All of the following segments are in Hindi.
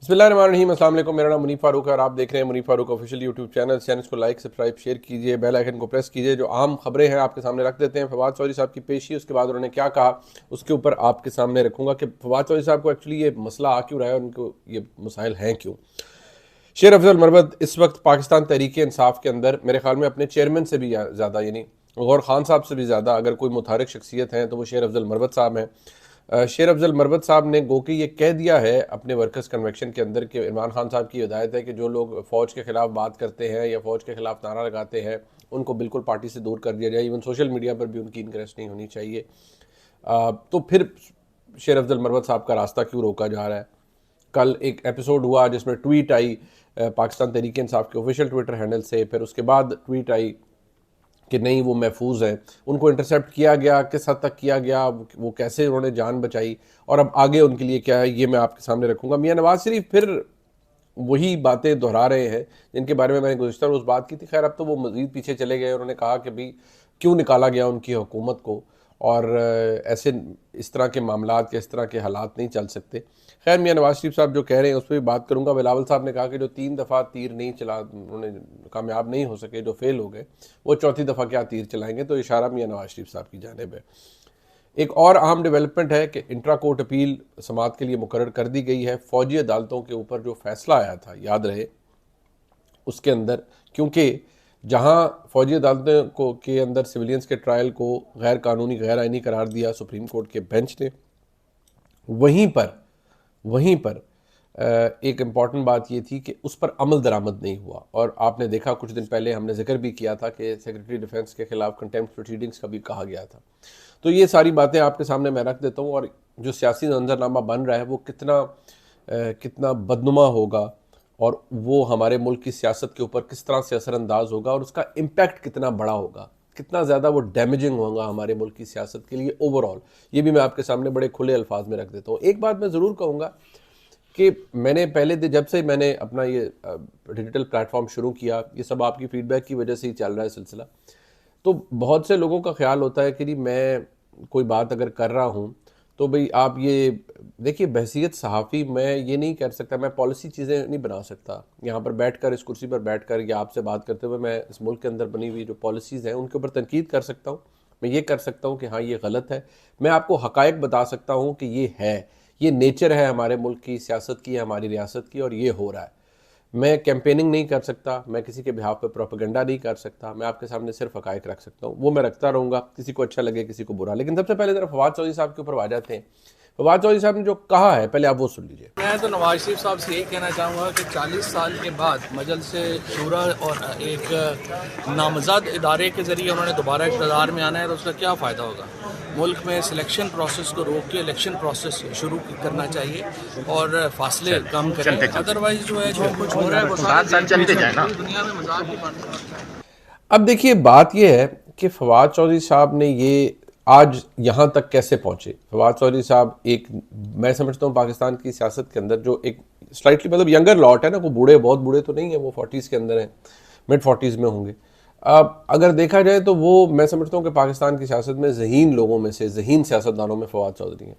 बिस्मिल्लाहिर्रहमानिर्रहीम, अस्सलाम वालेकुम। मेरा नाम मुनीफ फारूक है और आप देख रहे हैं Munif Farooq official YouTube channel को लाइक सब्सक्राइब शेयर कीजिए, बेल आइकन को प्रेस कीजिए। जो आम खबरें हैं आपके सामने रख देते हैं। फवाद चौधरी साहब की पेशी, उसके बाद उन्होंने क्या कहा, उसके ऊपर आपके सामने रखूंगा कि फवाद चौधरी साहब को एक्चुअली ये मसला आ क्यों रहा है, उनको ये मसाइल हैं क्यों। शेर अफजल मरवत इस वक्त पाकिस्तान तहरीक इंसाफ के अंदर मेरे ख्याल में अपने चेयरमैन से भी ज़्यादा, यानी गौर खान साहब से भी ज़्यादा अगर कोई मुतहरिक शख्सियत हैं तो वो शेर अफजल मरवत साहब हैं। शेर अफजल मरवत साहब ने गो कि ये कह दिया है अपने वर्कर्स कन्वेक्शन के अंदर कि इमरान खान साहब की हिदायत है कि जो लोग फ़ौज के ख़िलाफ़ बात करते हैं या फ़ौज के ख़िलाफ़ नारा लगाते हैं उनको बिल्कुल पार्टी से दूर कर दिया जाए। इवन सोशल मीडिया पर भी उनकी इंकरेस्ट नहीं होनी चाहिए। तो फिर शेर अफजल मरवत साहब का रास्ता क्यों रोका जा रहा है। कल एक एपिसोड हुआ जिसमें ट्वीट आई पाकिस्तान तहरीक इंसाफ के ऑफिशियल ट्विटर हैंडल से, फिर उसके बाद ट्वीट आई कि नहीं वो महफूज हैं, उनको इंटरसेप्ट किया गया, किस हद तक किया गया, वो कैसे उन्होंने जान बचाई और अब आगे उनके लिए क्या है, ये मैं आपके सामने रखूँगा। मियां नवाज शरीफ फिर वही बातें दोहरा रहे हैं जिनके बारे में मैंने गुज़िश्ता रोज़ बात की थी। खैर अब तो वो मज़ीद पीछे चले गए। उन्होंने कहा कि भाई क्यों निकाला गया उनकी हुकूमत को, और ऐसे इस तरह के मामलात के इस तरह के हालात नहीं चल सकते। खैर मियां नवाज शरीफ साहब जो कह रहे हैं उस पर भी बात करूंगा। बिलावल साहब ने कहा कि जो 3 दफ़ा तीर नहीं चला, उन्होंने कामयाब नहीं हो सके, जो फेल हो गए, वो चौथी दफ़ा क्या तीर चलाएंगे। तो इशारा मियां नवाज शरीफ साहब की जानिब है। एक और अहम डेवलपमेंट है कि इंट्रा कोर्ट अपील समात के लिए मुकर्रर कर दी गई है। फ़ौजी अदालतों के ऊपर जो फैसला आया था, याद रहे, उसके अंदर क्योंकि जहां फ़ौजी अदालतों को के अंदर सिविलियंस के ट्रायल को गैर कानूनी गैर आइनी करार दिया सुप्रीम कोर्ट के बेंच ने, वहीं पर एक इम्पॉर्टेंट बात ये थी कि उस पर अमल दरामद नहीं हुआ। और आपने देखा कुछ दिन पहले हमने जिक्र भी किया था कि सेक्रेटरी डिफेंस के खिलाफ कंटेम्प्ट प्रोसीडिंग्स का भी कहा गया था। तो ये सारी बातें आपके सामने मैं रख देता हूँ। और जो सियासी मंजरनामा बन रहा है वो कितना बदनुमा होगा और वो हमारे मुल्क की सियासत के ऊपर किस तरह से असरअंदाज होगा और उसका इम्पैक्ट कितना बड़ा होगा, कितना ज़्यादा वो डैमेजिंग होगा हमारे मुल्क की सियासत के लिए ओवरऑल, ये भी मैं आपके सामने बड़े खुले अल्फाज में रख देता हूँ। एक बात मैं ज़रूर कहूँगा कि मैंने पहले जब से मैंने अपना ये डिजिटल प्लेटफॉर्म शुरू किया, ये सब आपकी फ़ीडबैक की वजह से ही चल रहा है सिलसिला। तो बहुत से लोगों का ख्याल होता है कि नहीं, मैं कोई बात अगर कर रहा हूँ तो भाई आप ये देखिए, बहसीत सहाफ़ी मैं ये नहीं कर सकता, मैं पॉलिसी चीज़ें नहीं बना सकता। यहाँ पर बैठकर, इस कुर्सी पर बैठकर या आपसे बात करते हुए मैं इस मुल्क के अंदर बनी हुई जो पॉलिसीज़ हैं उनके ऊपर तनकीद कर सकता हूँ। मैं ये कर सकता हूँ कि हाँ ये गलत है। मैं आपको हक़ाइक़ बता सकता हूँ कि ये है, ये नेचर है हमारे मुल्क की सियासत की, हमारी रियासत की, और ये हो रहा है। मैं कैंपेनिंग नहीं कर सकता, मैं किसी के बिहाफ पे प्रोपेगेंडा नहीं कर सकता, मैं आपके सामने सिर्फ हक़ाइक़ रख सकता हूँ। वो मैं रखता रहूँगा, किसी को अच्छा लगे किसी को बुरा। लेकिन सबसे पहले ज़रा फवाद चौधरी साहब के ऊपर आ जाते हैं। फवाद चौधरी साहब ने जो कहा है पहले आप वो सुन लीजिए। मैं तो नवाज शरीफ साहब से यही कहना चाहूँगा कि 40 साल के बाद मजलिस शूरा और एक नामज़द इदारे के ज़रिए उन्होंने दोबारा इक़्तिदार में आना है, तो उसका क्या फ़ायदा होगा। मुल्क में सिलेक्शन प्रोसेस को रोक के इलेक्शन प्रोसेस शुरू करना चाहिए और फासले कम करें। अदरवाइज जो है जो कुछ हो रहा है वो दुनिया में मजाक ही बन रहा है। अब देखिए, बात यह है कि फवाद चौधरी साहब ने ये आज यहाँ तक कैसे पहुँचे। फवाद चौधरी साहब एक, मैं समझता हूँ पाकिस्तान की सियासत के अंदर जो एक स्लाइटली मतलब यंगर लॉट है ना, वो बूढ़े, बहुत बूढ़े तो नहीं है, वो 40s के अंदर हैं, मिड 40s में होंगे। अब अगर देखा जाए तो वो, मैं समझता हूँ कि पाकिस्तान की सियासत में ज़हीन लोगों में से, ज़हीन सियासतदानों में फवाद चौधरी हैं।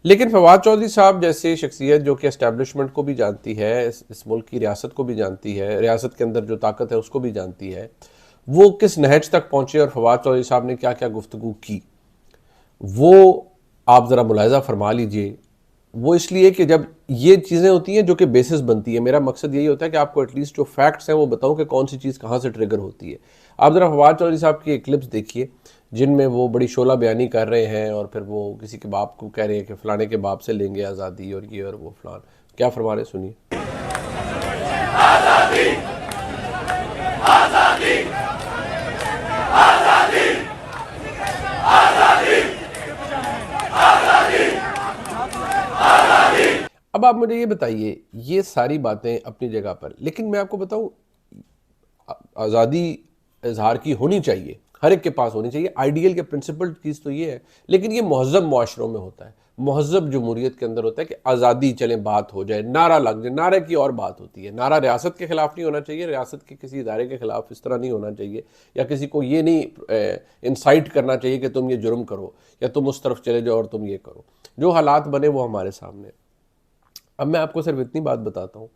लेकिन फवाद चौधरी साहब जैसे शख्सियत जो कि एस्टैब्लिशमेंट को भी जानती है, इस मुल्क की रियासत को भी जानती है, रियासत के अंदर जो ताकत है उसको भी जानती है, वो किस नहज तक पहुँचे और फवाद चौधरी साहब ने क्या क्या गुफ्तगू की, वो आप ज़रा मुलाहिज़ा फरमा लीजिए। वो इसलिए कि जब ये चीज़ें होती हैं जो कि बेसिस बनती है, मेरा मकसद यही होता है कि आपको एटलीस्ट जो फैक्ट्स हैं वो बताऊं कि कौन सी चीज़ कहाँ से ट्रिगर होती है। आप ज़रा फवाद चौधरी साहब की एक क्लिप्स देखिए जिनमें वो बड़ी शोला बयानी कर रहे हैं और फिर वो किसी के बाप को कह रहे हैं कि फ़लाने के बाप से लेंगे आज़ादी और ये और वो फ़लान, क्या फरमा रहे, सुनिए। अब आप मुझे ये बताइए, ये सारी बातें अपनी जगह पर, लेकिन मैं आपको बताऊं, आज़ादी इजहार की होनी चाहिए, हर एक के पास होनी चाहिए, आइडियल के प्रिंसिपल चीज़ तो ये है। लेकिन ये महज़ब मुआशरों में होता है, महज़ब जमहूरियत के अंदर होता है कि आज़ादी चले, बात हो जाए, नारा लग जाए, नारे की और बात होती है। नारा रियासत के ख़िलाफ़ नहीं होना चाहिए, रियासत के किसी इदारे के ख़िलाफ़ इस तरह नहीं होना चाहिए, या किसी को ये नहीं इंसाइट करना चाहिए कि तुम ये जुर्म करो या तुम उस तरफ चले जाओ और तुम ये करो। जो हालात बने वो हमारे सामने। अब मैं आपको सिर्फ इतनी बात बताता हूँ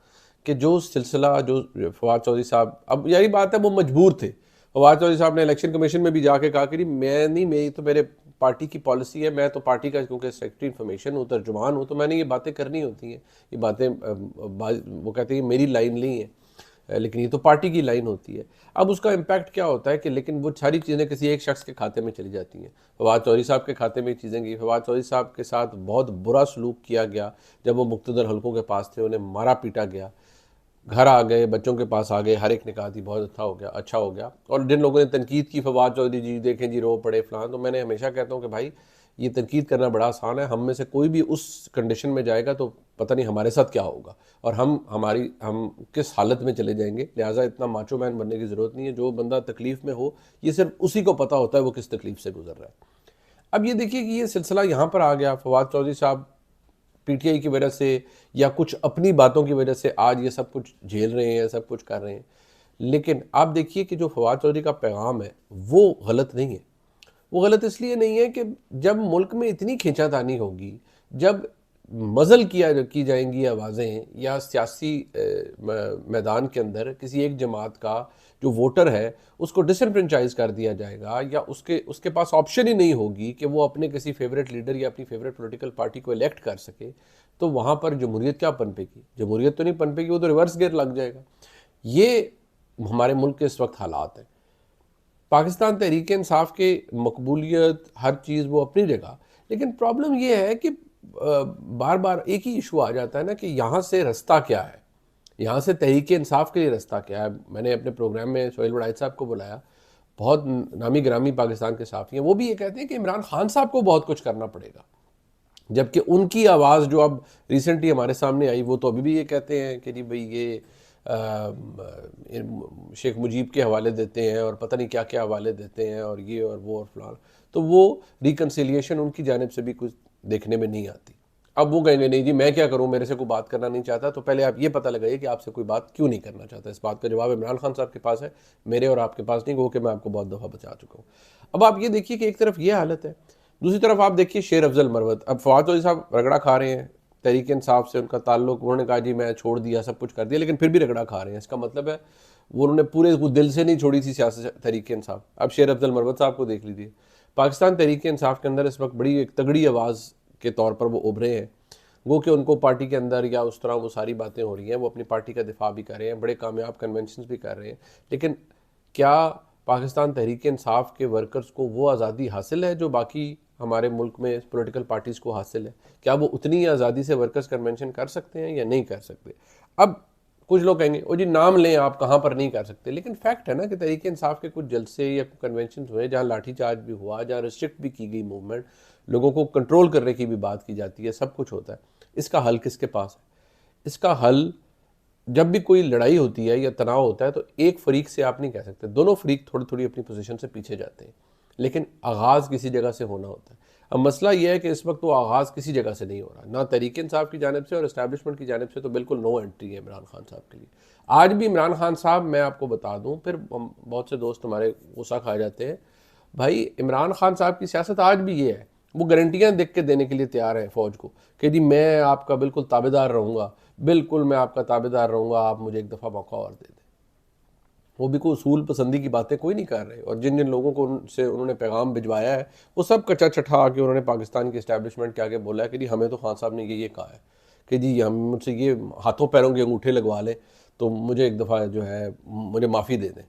कि जो सिलसिला जो फवाद चौधरी साहब, अब यही बात है, वो मजबूर थे। फवाद चौधरी साहब ने इलेक्शन कमीशन में भी जाके कहा कि मैं नहीं, मेरी तो मेरे पार्टी की पॉलिसी है, मैं तो पार्टी का क्योंकि सेक्रेटरी इन्फॉर्मेशन हूँ, तर्जुमान हूँ, तो मैंने ये बातें करनी होती हैं। ये बातें वो कहते हैं मेरी लाइन नहीं है, लेकिन ये तो पार्टी की लाइन होती है। अब उसका इम्पैक्ट क्या होता है कि लेकिन वो सारी चीज़ें किसी एक शख्स के खाते में चली जाती हैं। फवाद चौधरी साहब के खाते में चीज़ें गई। फवाद चौधरी साहब के साथ बहुत बुरा सलूक किया गया जब वो मुक्तदर हलकों के पास थे, उन्हें मारा पीटा गया, घर आ गए, बच्चों के पास आ गए, हर एक ने कहा थी बहुत अच्छा हो गया। और जिन लोगों ने तनकीद की फवाद चौधरी जी देखें जी रो पड़े फलां, तो मैंने हमेशा कहता हूँ कि भाई ये तनकीद करना बड़ा आसान है, हम में से कोई भी उस कंडीशन में जाएगा तो पता नहीं हमारे साथ क्या होगा और हम किस हालत में चले जाएंगे। लिहाजा इतना माचो मैन बनने की ज़रूरत नहीं है। जो बंदा तकलीफ़ में हो, ये सिर्फ उसी को पता होता है वो किस तकलीफ़ से गुजर रहा है। अब ये देखिए कि ये सिलसिला यहाँ पर आ गया, फवाद चौधरी साहब पीटीआई की वजह से या कुछ अपनी बातों की वजह से आज ये सब कुछ झेल रहे हैं, सब कुछ कर रहे हैं। लेकिन आप देखिए कि जो फवाद चौधरी का पैगाम है वो गलत नहीं है। वो गलत इसलिए नहीं है कि जब मुल्क में इतनी खींचातानी होगी, जब मज़ल की जाएंगी आवाज़ें, या सियासी मैदान के अंदर किसी एक जमात का जो वोटर है उसको डिसएनफ्रेंचाइज कर दिया जाएगा, या उसके पास ऑप्शन ही नहीं होगी कि वो अपने किसी फेवरेट लीडर या अपनी फेवरेट पॉलिटिकल पार्टी को इलेक्ट कर सके, तो वहाँ पर जमहूरियत क्या पनपेगी? जमहूरियत तो नहीं पनपेगी, वो तो रिवर्स गियर लग जाएगा। ये हमारे मुल्क के इस वक्त हालात हैं। पाकिस्तान तहरीक इंसाफ के मकबूलियत हर चीज़ वो अपनी जगह, लेकिन प्रॉब्लम ये है कि बार बार एक ही इशू आ जाता है ना कि यहाँ से रास्ता क्या है, यहाँ से तहरीक इंसाफ के लिए रास्ता क्या है। मैंने अपने प्रोग्राम में सोहेल वड़ाइच साहब को बुलाया, बहुत नामी गिरामी पाकिस्तान के साफ़ी हैं, वो भी ये कहते हैं कि इमरान खान साहब को बहुत कुछ करना पड़ेगा, जबकि उनकी आवाज़ जो अब रिसेंटली हमारे सामने आई वो तो अभी भी ये कहते हैं कि जी भाई ये शेख मुजीब के हवाले देते हैं और पता नहीं क्या क्या हवाले देते हैं और ये और वो और फलान। तो वो रिकन्सिलिएशन उनकी जानिब से भी कुछ देखने में नहीं आती। अब वो कहेंगे नहीं जी मैं क्या करूं, मेरे से कोई बात करना नहीं चाहता, तो पहले आप ये पता लगाइए कि आपसे कोई बात क्यों नहीं करना चाहता। इस बात का जवाब इमरान खान साहब के पास है, मेरे और आपके पास नहीं, वो कि मैं आपको बहुत दफ़ा बचा चुका हूँ। अब आप ये देखिए कि एक तरफ ये हालत है, दूसरी तरफ आप देखिए शेर अफजल मरवत। अब फवाद चौधरी साहब रगड़ा खा रहे हैं, तहरीक इंसाफ से उनका ताल्लुक, उन्होंने कहा जी मैं छोड़ दिया, सब कुछ कर दिया, लेकिन फिर भी रगड़ा खा रहे हैं। इसका मतलब है वो उन्होंने पूरे दिल से नहीं छोड़ी थी सियासत तहरीक इंसाफ। अब शेर अफजल मरवत साहब को देख लीजिए, पाकिस्तान तहरीक इंसाफ के अंदर इस वक्त बड़ी एक तगड़ी आवाज़ के तौर पर वो उभरे हैं। वो कि उनको पार्टी के अंदर या उस तरह वो सारी बातें हो रही हैं, वो अपनी पार्टी का दिफा भी कर रहे हैं, बड़े कामयाब कन्वेंशन भी कर रहे हैं, लेकिन क्या पाकिस्तान तहरीक इंसाफ के वर्कर्स को वो आज़ादी हासिल है जो बाकी हमारे मुल्क में पॉलिटिकल पार्टीज़ को हासिल है? क्या वो उतनी आज़ादी से वर्कर्स कन्वेंशन कर सकते हैं या नहीं कर सकते? अब कुछ लोग कहेंगे ओ जी नाम लें आप, कहाँ पर नहीं कर सकते, लेकिन फैक्ट है ना कि तहरीक इंसाफ के कुछ जलसे या कन्वेंशन हुए जहाँ लाठीचार्ज भी हुआ, जहाँ रिस्ट्रिक्ट भी की गई मूवमेंट, लोगों को कंट्रोल करने की भी बात की जाती है, सब कुछ होता है। इसका हल किसके पास है? इसका हल, जब भी कोई लड़ाई होती है या तनाव होता है तो एक फरीक से आप नहीं कह सकते, दोनों फरीक थोड़ी थोड़ी अपनी पोजीशन से पीछे जाते हैं, लेकिन आगाज़ किसी जगह से होना होता है। अब मसला यह है कि इस वक्त वो आगाज़ किसी जगह से नहीं हो रहा, ना तहरीक इंसाफ की जानिब से और इस्टेब्लिशमेंट की जानिब से तो बिल्कुल नो एंट्री है इमरान खान साहब के लिए। आज भी इमरान खान साहब, मैं आपको बता दूं, फिर बहुत से दोस्त हमारे गुस्सा खा जाते हैं, भाई इमरान खान साहब की सियासत आज भी ये है, वो गारंटियां देख के देने के लिए तैयार है फ़ौज को कि जी मैं आपका बिल्कुल ताबेदार रहूँगा, बिल्कुल मैं आपका ताबेदार रहूँगा, आप मुझे एक दफ़ा मौका और दे दें। वो भी कोई उसूल पसंदी की बातें कोई नहीं कर रहे, और जिन जिन लोगों को उनसे उन्होंने पैगाम भिजवाया है वो सब कच्चा छठा आके उन्होंने पाकिस्तान की इस्टेब्लिशमेंट के आगे बोला है कि जी हमें तो खान साहब ने ये कहा है कि जी हम मुझसे ये हाथों पैरों के अंगूठे लगवा लें तो मुझे एक दफ़ा जो है मुझे माफ़ी दे दें।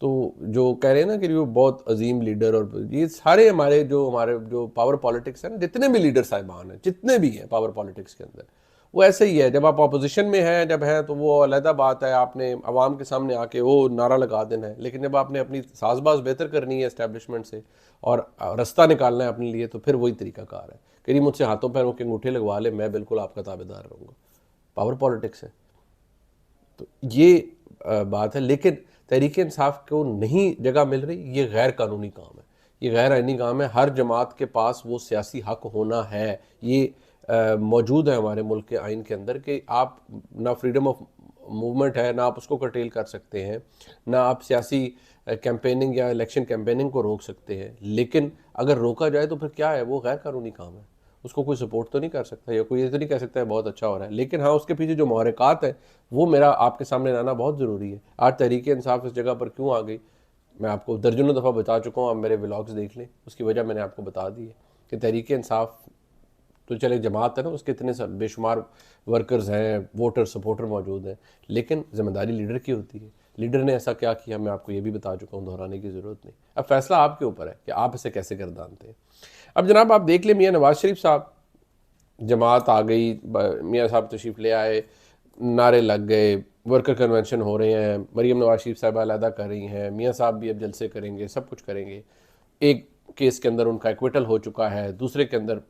तो जो कह रहे हैं ना कि वो बहुत अजीम लीडर, और ये सारे हमारे जो पावर पॉलिटिक्स है ना, जितने भी लीडर साहिबान हैं, जितने भी हैं पावर पॉलिटिक्स के अंदर, वो ऐसे ही है। जब आप अपोजिशन में हैं, जब हैं तो वो अलहदा बात है, आपने आवाम के सामने आके वो नारा लगा देना है, लेकिन जब आपने अपनी साजबाज बेहतर करनी है इस्टेब्लिशमेंट से और रास्ता निकालना है अपने लिए, तो फिर वही तरीकाकार है कि मुझसे हाथों पैरों के अंगूठे लगवा ले, मैं बिल्कुल आपका ताबेदार रहूँगा। पावर पॉलिटिक्स है, तो ये बात है। लेकिन तहरीक इंसाफ को नहीं जगह मिल रही, ये गैर कानूनी काम है, ये गैर आइनी काम है। हर जमात के पास वो सियासी हक होना है, ये मौजूद है हमारे मुल्क के आइन के अंदर कि आप ना फ्रीडम ऑफ मूवमेंट है, ना आप उसको कर्टेल कर सकते हैं, ना आप सियासी कैंपेनिंग या इलेक्शन कैंपेनिंग को रोक सकते हैं। लेकिन अगर रोका जाए तो फिर क्या है, वो गैर कानूनी काम है, उसको कोई सपोर्ट तो नहीं कर सकता, या कोई ये तो नहीं कह सकता है बहुत अच्छा हो रहा है। लेकिन हाँ, उसके पीछे जो महरक़ात है वो मेरा आपके सामने लाना बहुत ज़रूरी है। आज तहरीक इंसाफ इस जगह पर क्यों आ गई, मैं आपको दर्जनों दफ़ा बता चुका हूँ, आप मेरे व्लॉग्स देख लें, उसकी वजह मैंने आपको बता दी है कि तहरीक इंसाफ तो चले जमात है ना, उसके इतने सब बेशुमार वर्कर्स हैं, वोटर सपोर्टर मौजूद हैं, लेकिन ज़िम्मेदारी लीडर की होती है। लीडर ने ऐसा क्या किया मैं आपको ये भी बता चुका हूँ, दोहराने की ज़रूरत नहीं। अब फैसला आपके ऊपर है कि आप इसे कैसे गर्दानते हैं। अब जनाब आप देख लें, मियाँ नवाज़ शरीफ साहब, जमात आ गई, मियाँ साहब तशरीफ़ ले आए, नारे लग गए, वर्कर कन्वेंशन हो रहे हैं, मरीम नवाज शरीफ साहब अलहदा कर रही हैं, मियाँ साहब भी अब जलसे करेंगे, सब कुछ करेंगे। एक केस के अंदर उनका एक्विटल हो चुका है, दूसरे के अंदर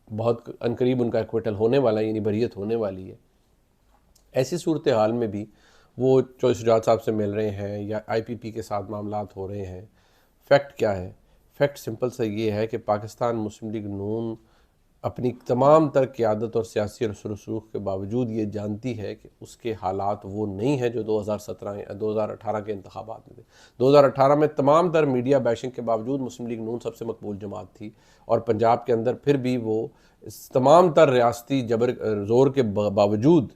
बहुत अनकरीब उनका एक्विटल होने वाला है, यानी बरियत होने वाली है। ऐसी सूरत हाल में भी वो चौधरी शुजात साहब से मिल रहे हैं या IPP के साथ मामलात हो रहे हैं। फैक्ट क्या है? फैक्ट सिंपल सा ये है कि पाकिस्तान मुस्लिम लीग नून अपनी तमाम तर क़यादत और सियासी रसूख के बावजूद ये जानती है कि उसके हालात वो नहीं है जो 2017 या 2018 के इंतखाबात में थे। 2018 में तमाम तर मीडिया बैशिंग के बावजूद मुस्लिम लीग नून सबसे मकबूल जमात थी, और पंजाब के अंदर फिर भी वो तमाम तर रियासती जबर ज़ोर के बावजूद,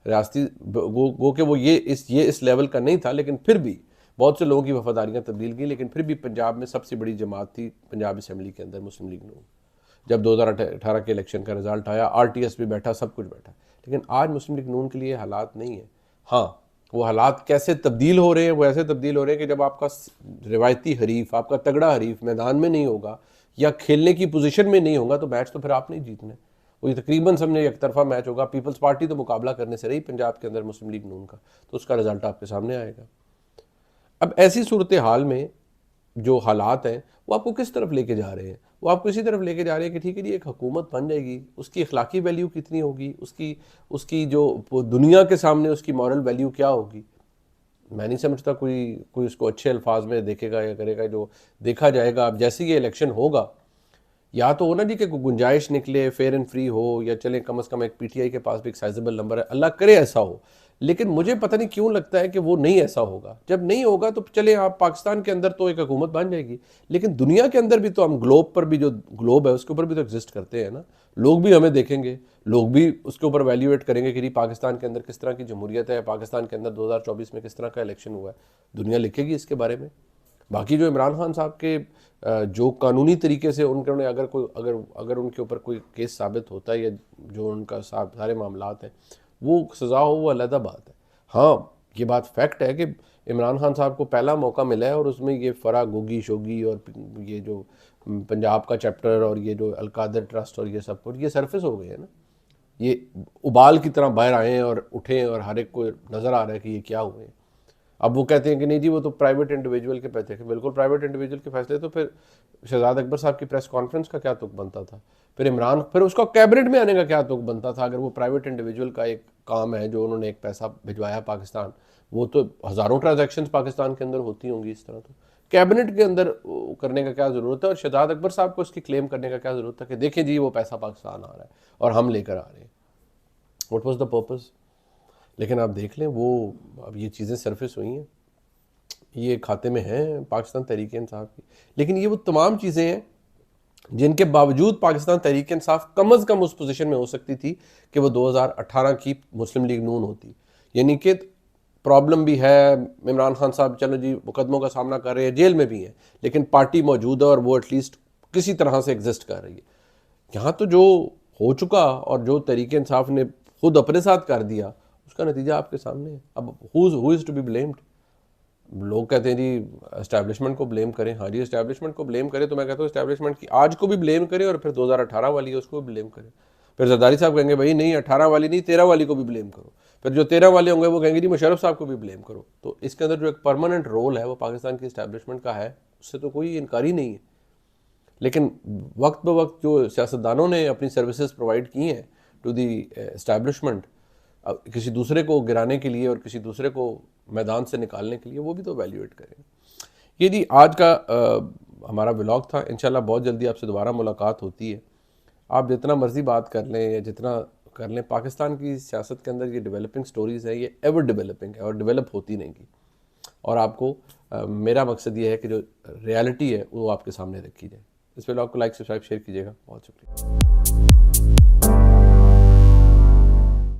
रियासती गो के वो ये इस लेवल का नहीं था, लेकिन फिर भी बहुत से लोगों की वफादारियाँ तब्दील की, लेकिन फिर भी पंजाब में सबसे बड़ी जमात थी पंजाब असम्बली के अंदर मुस्लिम लीग नून। जब 2018 के इलेक्शन का रिज़ल्ट आया, RTS भी बैठा, सब कुछ बैठा, लेकिन आज मुस्लिम लीग नून के लिए हालात नहीं है। हाँ, वो हालात कैसे तब्दील हो रहे हैं, वो ऐसे तब्दील हो रहे हैं कि जब आपका रिवायती हरीफ, आपका तगड़ा हरीफ मैदान में नहीं होगा या खेलने की पोजीशन में नहीं होगा, तो मैच तो फिर आप नहीं जीतने। वो ये तकरीबन समझे एक तरफा मैच होगा। पीपल्स पार्टी तो मुकाबला करने से रही पंजाब के अंदर मुस्लिम लीग नून का, तो उसका रिजल्ट आपके सामने आएगा। अब ऐसी सूरत हाल में जो हालात हैं वो आपको किस तरफ लेके जा रहे हैं? वो आपको इसी तरफ लेके जा रहे हैं कि ठीक है जी, एक हुकूमत बन जाएगी, उसकी अखलाकी वैल्यू कितनी होगी, उसकी जो दुनिया के सामने उसकी मॉरल वैल्यू क्या होगी। मैं नहीं समझता कोई उसको अच्छे अल्फाज में देखेगा या करेगा। जो देखा जाएगा अब जैसे ये इलेक्शन होगा, या तो हो ना जी कि गुंजाइश निकले, फेयर एंड फ्री हो, या चले कम से कम एक PTI के पास भी एक साइजेबल नंबर है, अल्लाह करे ऐसा हो। लेकिन मुझे पता नहीं क्यों लगता है कि वो नहीं ऐसा होगा। जब नहीं होगा तो चले, आप पाकिस्तान के अंदर तो एक हुकूमत बन जाएगी, लेकिन दुनिया के अंदर भी तो हम ग्लोब पर भी, जो ग्लोब है उसके ऊपर भी तो एग्जिस्ट करते हैं ना। लोग भी हमें देखेंगे, लोग भी उसके ऊपर वैल्यूएट करेंगे कि पाकिस्तान के अंदर किस तरह की जमहूरियत है, पाकिस्तान के अंदर 2024 में किस तरह का इलेक्शन हुआ है, दुनिया लिखेगी इसके बारे में। बाकी जो इमरान खान साहब के जो कानूनी तरीके से उन्होंने अगर उनके ऊपर कोई केस साबित होता है, या जो उनका सारे मामलात हैं वो सज़ा हो, वो अलग बात है। हाँ, ये बात फैक्ट है कि इमरान खान साहब को पहला मौका मिला है, और उसमें ये फरा गोगी शोगी और ये जो पंजाब का चैप्टर और ये जो अलकादर ट्रस्ट और ये सब कुछ ये सरफेस हो गए हैं ना, ये उबाल की तरह बाहर आए हैं और उठे, और हर एक को नज़र आ रहा है कि ये क्या हुए। अब वो कहते हैं कि नहीं जी वो तो प्राइवेट इंडिविजुअल के पैसे थे। बिल्कुल प्राइवेट इंडिविजुअल के फैसले, तो फिर शहजाद अकबर साहब की प्रेस कॉन्फ्रेंस का क्या तुक बनता था, फिर उसका कैबिनेट में आने का क्या तुक बनता था, अगर वो प्राइवेट इंडिविजुअल का एक काम है जो उन्होंने एक पैसा भिजवाया पाकिस्तान, वो तो हज़ारों ट्रांजैक्शंस पाकिस्तान के अंदर होती होंगी इस तरह, तो कैबिनेट के अंदर करने का क्या ज़रूरत है, और शहजाद अकबर साहब को इसकी क्लेम करने का क्या ज़रूरत है कि देखें जी वो पैसा पाकिस्तान आ रहा है और हम लेकर आ रहे हैं। What was the purpose? लेकिन आप देख लें, वो अब ये चीज़ें सरफेस हुई हैं, ये खाते में हैं पाकिस्तान तहरीक इंसाफ की, लेकिन ये वो तमाम चीज़ें हैं जिनके बावजूद पाकिस्तान तहरीक इंसाफ कम अज़ कम उस पोजीशन में हो सकती थी कि वो 2018 की मुस्लिम लीग नून होती। यानी कि प्रॉब्लम भी है, इमरान खान साहब चलो जी मुकदमों का सामना कर रहे हैं, जेल में भी हैं, लेकिन पार्टी मौजूद है और वो एटलीस्ट किसी तरह से एग्जिस्ट कर रही है। यहाँ तो जो हो चुका और जो तहरीक इंसाफ ने खुद अपने साथ कर दिया, उसका नतीजा आपके सामने है। अब who is to be blamed? लोग कहते हैं जी एस्टैब्लिशमेंट को ब्लेम करें। हाँ जी, एस्टैब्लिशमेंट को ब्लेम करें, तो मैं कहता हूँ एस्टैब्लिशमेंट की आज को भी ब्लेम करें, और फिर 2018 वाली है उसको भी ब्लेम करें। फिर जरदारी साहब कहेंगे भाई नहीं 18 वाली नहीं 13 वाली को भी ब्लेम करो। फिर जो 13 वाले होंगे वो कहेंगे जी मुशर्रफ साहब को भी ब्लेम करो। तो इसके अंदर जो एक परमानेंट रोल है वो पाकिस्तान की एस्टैब्लिशमेंट का है, उससे तो कोई इनकार ही नहीं है। लेकिन वक्त ब वक्त जो सियासतदानों ने अपनी सर्विसेज प्रोवाइड की हैं टू दी एस्टैब्लिशमेंट, किसी दूसरे को गिराने के लिए और किसी दूसरे को मैदान से निकालने के लिए, वो भी तो वैल्यूएट करें। ये जी आज का हमारा व्लॉग था। इंशाल्लाह बहुत जल्दी आपसे दोबारा मुलाकात होती है। आप जितना मर्जी बात कर लें या जितना कर लें, पाकिस्तान की सियासत के अंदर ये डेवलपिंग स्टोरीज़ है, ये एवर डेवलपिंग है और डेवलप होती नहीं की। और आपको मेरा मकसद ये है कि जो रियलिटी है वो आपके सामने रखी जाए। इस व्लॉग को लाइक सब्सक्राइब शेयर कीजिएगा। बहुत शुक्रिया।